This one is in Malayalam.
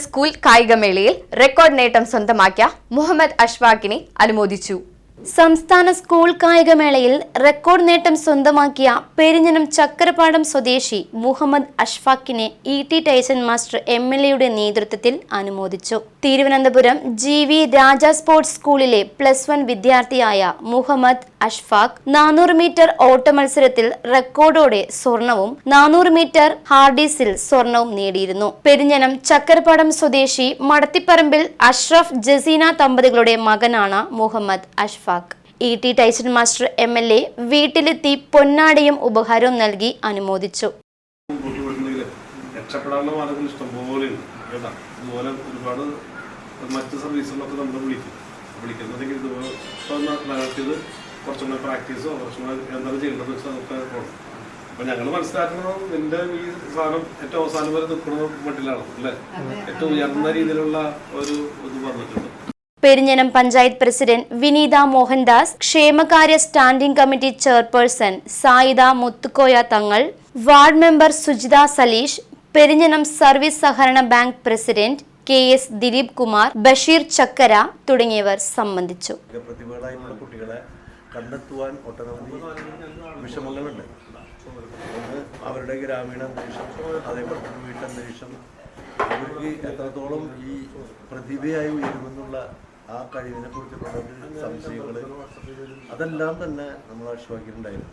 സ്കൂൾ കായികമേളയിൽ റെക്കോർഡ് നേട്ടം സ്വന്തമാക്കിയ മുഹമ്മദ് അഷ്ഫാഖിനെ അനുമോദിച്ചു. സംസ്ഥാന സ്കൂൾ കായികമേളയിൽ റെക്കോർഡ് നേട്ടം സ്വന്തമാക്കിയ പെരിഞ്ഞനം ചക്കരപ്പാടം സ്വദേശി മുഹമ്മദ് അഷ്ഫാഖിനെ ഇ.ടി. ടൈസൺ മാസ്റ്റർ എം.എൽ.എയുടെ നേതൃത്വത്തിൽ അനുമോദിച്ചു. തിരുവനന്തപുരം ജി.വി. രാജ സ്പോർട്സ് സ്കൂളിലെ +1 വിദ്യാർത്ഥിയായ മുഹമ്മദ് അഷ്ഫാഖ് 400 മീറ്റർ ഓട്ട മത്സരത്തിൽ റെക്കോർഡോടെ സ്വർണവും 400 മീറ്റർ ഹാർഡീസിൽ സ്വർണവും നേടിയിരുന്നു. പെരിഞ്ഞനം ചക്കരപ്പാടം സ്വദേശി മടത്തിപ്പറമ്പിൽ അഷ്റഫ് ജസീന ദമ്പതികളുടെ മകനാണ് Muhammad Ashfaq. ET. Tyson master MLA വീട്ടിലെത്തി പൊന്നാടിയും ഉപഹാരവും നൽകി അനുമോദിച്ചു. മറ്റ് സർവീസുകളൊക്കെ നമ്മൾ വിളിക്കുന്നുണ്ടെങ്കിൽ കുറച്ചുകൂടെ പ്രാക്ടീസോ കുറച്ചുകൂടെ എന്താണ് ചെയ്യേണ്ടത് വെച്ചാൽ അതൊക്കെ പോകണം. അപ്പൊ ഞങ്ങൾ മനസ്സിലാക്കുന്നത് നിന്റെ ഈ സാധനം ഏറ്റവും അവസാനം വരെ നിൽക്കുന്ന മട്ടിലാണ് അല്ലെ, ഏറ്റവും ഉയർന്ന രീതിയിലുള്ള ഒരു ഇത് പറഞ്ഞിട്ടുണ്ട്. പെരിഞ്ഞനം പഞ്ചായത്ത് പ്രസിഡന്റ് വിനീത മോഹൻദാസ്, ക്ഷേമകാര്യ standing committee chairperson Sayida Muthukoya Thangal, ward member Sujitha Saleesh, Perinjanam service സഹകരണ bank president KS Dileep Kumar, Basheer Chakkara തുടങ്ങിയവർ സംബന്ധിച്ചു. പ്രതിഭകളായിട്ടുള്ള കുട്ടികളെ കണ്ടെത്തുവാൻ ഒട്ടനവധി വിഷമങ്ങളുണ്ട്. അവരുടെ ഗ്രാമീണ അന്തരീക്ഷം, അതേപോലെ തന്നെ വീട്ടന്തരീക്ഷം, അവർക്ക് എത്രത്തോളം ഈ പ്രതിഭയായി ഉയരുമെന്നുള്ള ആ കഴിവിനെ കുറിച്ചുള്ള സംശയങ്ങൾ അതെല്ലാം തന്നെ നമ്മൾ അഷ്ഫാഖിനുണ്ടായിരുന്നു.